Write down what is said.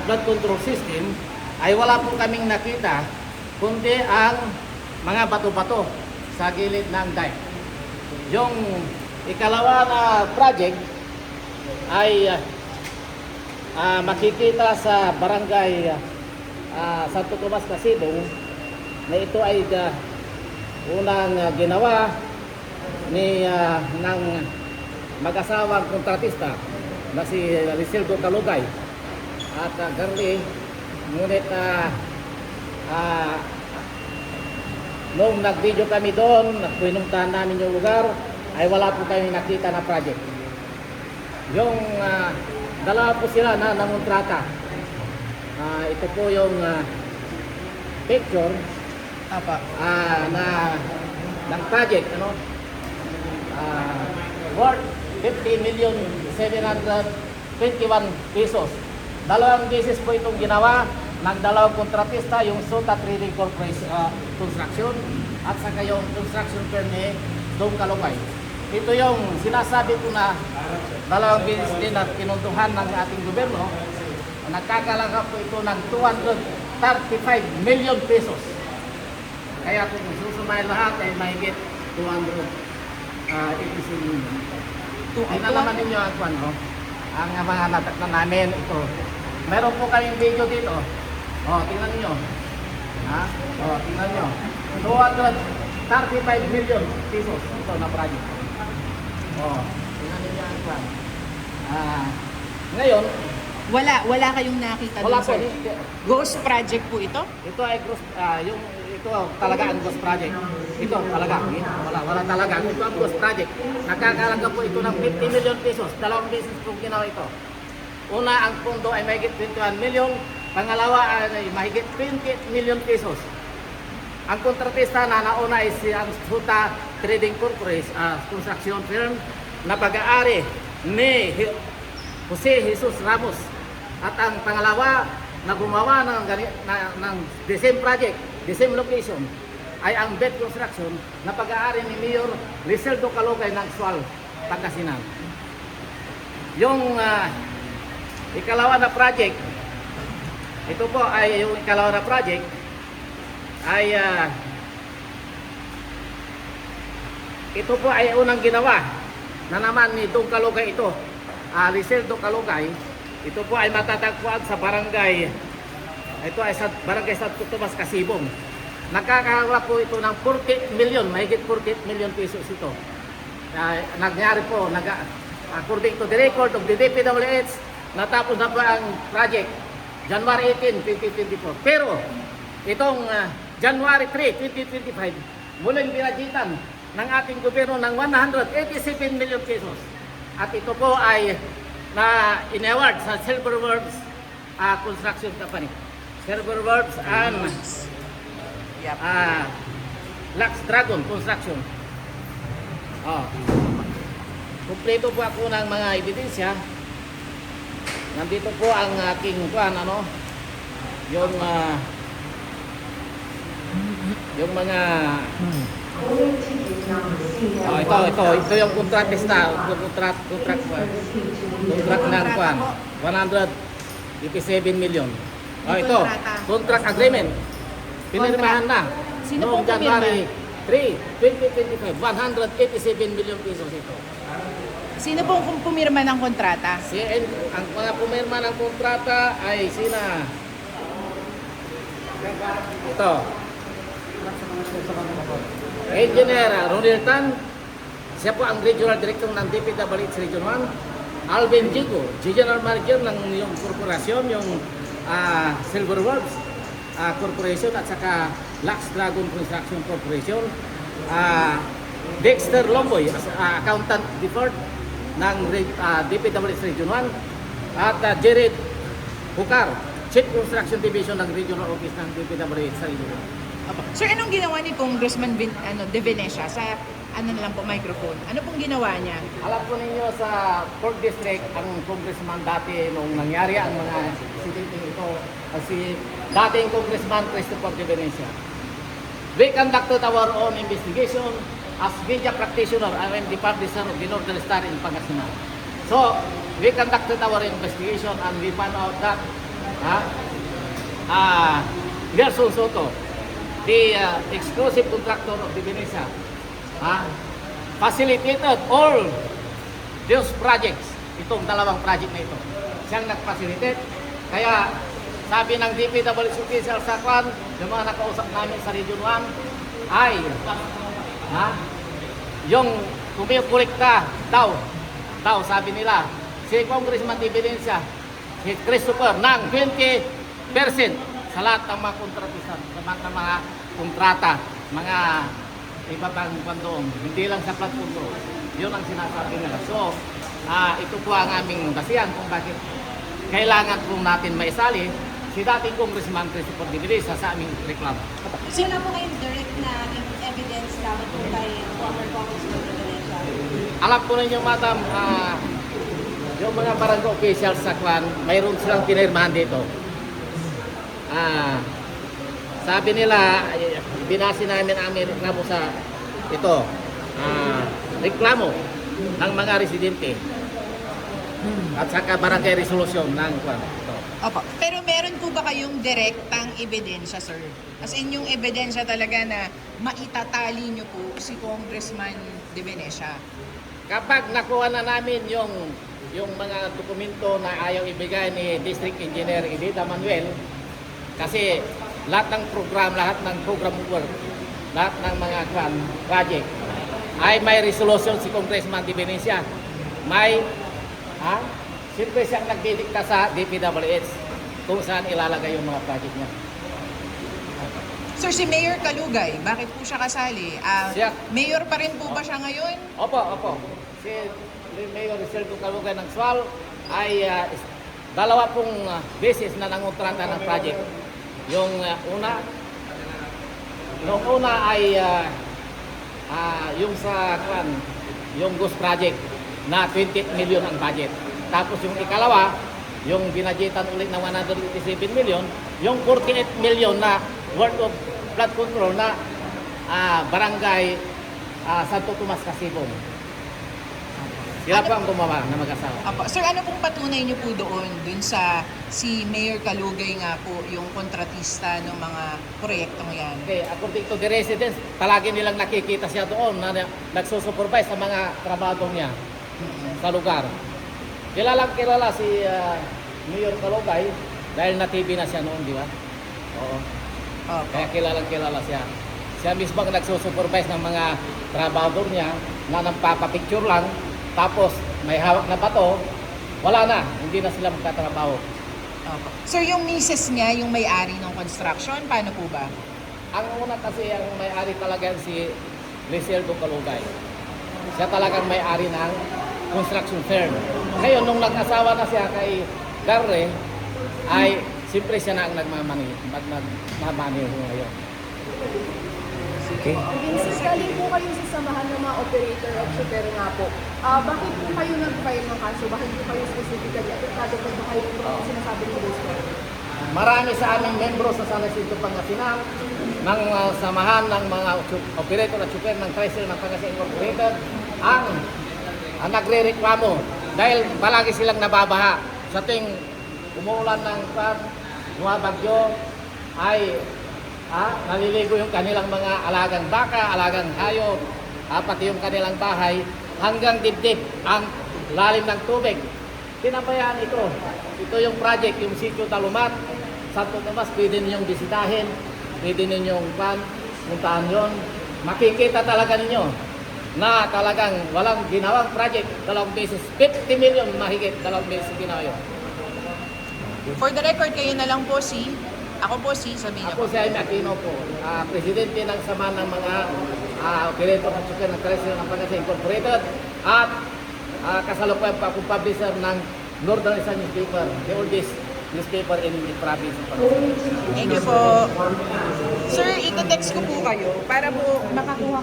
flood control system ay wala po kaming nakita kundi ang mga bato-bato sa gilid ng dike. Yung ikalawa na project ay makikita sa barangay Santo Tomas, Casibong, na ito ay unang ginawa ng mag-asawang kontratista na si Liseldo Calugay at Garly. Ngunit nung nag-video kami doon, pinuntahan namin yung lugar, ay wala po kami nakita na project. Yung dalawa po sila na nangontrata. Ito po yung picture na ng project, ano? Worth 50,721 pesos. Dalawang beses po itong ginawa ng dalawang kontratista, yung Sota Trading Corporation Construction at saka yung construction firm ni Dong Calugay. Ito yung sinasabi ko na dalawang beses din at pinuntuhan ng ating gobyerno. Nagkakalaga po ito ng 235 million pesos. Kaya kung susumay lahat ay mahigit 287 million. Tingnan naman ninyo ang kwano, ang mga natakna namin ito. Meron po kayong video dito. Tingnan niyo. Tingnan niyo. 235 million pesos ito na project. Tingnan niyo ang kwano. Ngayon, wala kayong nakita wala dun, sir? po. Ghost project po ito? Ito ay ito talaga ang ghost project. Ito talaga. Wala talaga. Ito ang ghost project. Nakakalaga po ito ng 50 million pesos. Dalawang beses po ginawa ito. Una, ang pondo ay mahigit 21 million. Pangalawa ay mahigit 20 million pesos. Ang kontratista na nauna ay ang Sota Trading Corporation construction firm na pag-aari ni Jose Jesus Ramos. At ang pangalawa na gumawa ng the same project, the same location, ay ang BED Construction na pag-aari ni Mayor Liseldo Calugay ng Sual, Pangasinan. Yung ikalawa na project, ito po ay yung ikalawa na project ay ito po ay unang ginawa na naman ni Dong Calugay ito, Liseldo Calugay. Ito po ay matatagpuan sa barangay, ito ay sa barangay Santo Tomas, Casibong. Nakakahalaga po ito ng 40 million, mahigit 40 million pesos ito. Nangyari po, according to the record of the DPWH, natapos na po ang project January 18, 2024. Pero itong January 3, 2025, muling binajitan ng ating gobyerno ng 187 million pesos. At ito po ay na in-award sa Silver Works Construction Company. Silver Works and Lux Dragon Construction. Kumpleto po ako ng mga ebidensya. Nandito po ang aking yung mga ito yung kontratista, contract ng 187 million. Ito, contract agreement. Pinirmahan na. Sino noong pong January 3, 2025, 187 million pesos ito. Sino pong pumirma ng kontrata? Ang mga pumirma ng kontrata ay sina ito, Engineer Ronald Tan, siya po ang Regional Director ng DPWH Region 1. Alvin Jigo, General Manager ng yung korporasyon, yung Silver Works Corporation at saka Lux Dragon Construction Corporation. Dexter Lomboy, Accountant Deferred ng DPWH Region 1. At Jared Hukar, Chief Construction Division ng Regional Office ng DPWH Region 1. Sir, anong ginawa ni Congressman De Venecia sa na lang po microphone? Ano pong ginawa niya? Alam po ninyo sa 4th District, ang congressman dati nung nangyari ang mga incident ito, si dating Congressman Christopher De Venecia. We conducted our own investigation as media practitioner. I am the publisher of the Northern Star in Pangasinan. So, we conducted our investigation and we found out that Gerson Soto, the exclusive contractor of the Venezia, facilitated all those projects, itong dalawang project na ito. Siyang nag-facilitate. Kaya sabi ng DPWH official sa Kwan, yung mga nakausap namin sa Region 1, ay yung kumikolekta daw sabi nila, si Congressman Dividencia, si Christopher, ng 20% sa lahat ng mga kontratista, sa mga kontrata, mga iba pang pandoon, hindi lang sa flood control. Yun ang sinasabi nila. So, ito po ang aming basihan kung bakit kailangan po natin maisali si dating Congressman Christopher Dividencia sa aming reklamo. So, wala po kayong direct na evidence laban po kay former Congressman Dividencia? Alam po ninyo, madam, yung mga barangay officials sa Kwan, mayroon silang pinirmahan dito. Sabi nila, binasi namin ang aming reklamo sa ito, reklamo ng mga residente at saka barangay resolution ng Kwan. Ito. Opo. Pero meron po ba kayong direktang ebidensya, sir? As in yung ebidensya talaga na maitatali nyo po si Congressman De Venecia? Kapag nakuha na namin yung mga dokumento na ayaw ibigay ni District Engineer Edita Manuel, kasi lahat ng program work, lahat ng mga project ay may resolution si Congressman De Venecia. May siyempre siyang nagdidikta sa DPWH kung saan ilalagay yung mga project niya. Sir, si Mayor Kalugay, bakit po siya kasali? Mayor pa rin po ba siya ngayon? Opo. Si Mayor Rizeldo Calugay ng Sual ay dalawa pong beses na nangontrata ng project. Yung una ay yung sa yung Ghost Project na 20 million ang budget. Tapos yung ikalawa, yung binadgetan ulit ng 187 million, yung 48 million na worth of flood control na barangay Santo Tomas, Casibong. Sila po ang gumawa na mag-asawa. Apo. Sir, ano pong patunay niyo po dun sa si Mayor Kalugay nga po, yung kontratista ng mga proyektong yan? Okay, according to the residents, palagi nilang nakikita siya doon na nagsusupervise sa mga trabaho niya sa lugar. Kilala si Mayor Kalugay dahil na-TV na siya noon, di ba? Oo. Opo. Kaya kilala siya. Siya mismo ang nagsusupervise ng mga trabaho niya na nagpapapicture lang. Tapos may hawak na bato, wala na, hindi na sila magtatrabaho. Opo. Sir, yung misis niya, yung may-ari ng construction, paano po ba? Ang una kasi ang may-ari talaga si Rizeldo Calugay. Siya talagang may-ari ng construction firm. Ngayon, nung nag-asawa na siya kay Garre, ay siyempre siya na ang nagmamaneho ngayon. Okay. Since galing po kayo sa samahan ng mga operator at shopper nga po, bakit po kayo nag-file ng kaso? Bakit po kayo specifically apektado po ba kayo kung sinasabi ng gusto? Marami sa aming membro sa San Jacinto Pangasinan ng samahan ng mga operator at shopper ng Tricycle ng Pangasinan Incorporated ang nagre-reklamo dahil palagi silang nababaha. Sa ting umuulan ng mga bagyo ay naliligo yung kanilang mga alagang baka, alagang hayop, pati yung kanilang bahay hanggang dibdib ang lalim ng tubig. Tinabayaan ito. Ito yung project, yung Sitio Talumat, Santo Tomas, pwede ninyong bisitahin, pwede ninyong puntahan yun. Makikita talaga ninyo na talagang walang ginawang project, 2 beses, 50 million mahigit, 2 beses ginawa yun. For the record, kayo na lang po ako po sabihin niyo Ako si Jaime Aquino po, presidente ng sama ng mga operator at shopper ng Tricycle ng Pangasinan Incorporated at kasalukuyan pa akong publisher ng Northern Luzon newspaper, the oldest newspaper in the province of Pangasinan. Thank you po. Sir, ito-text ko po kayo para po makakuha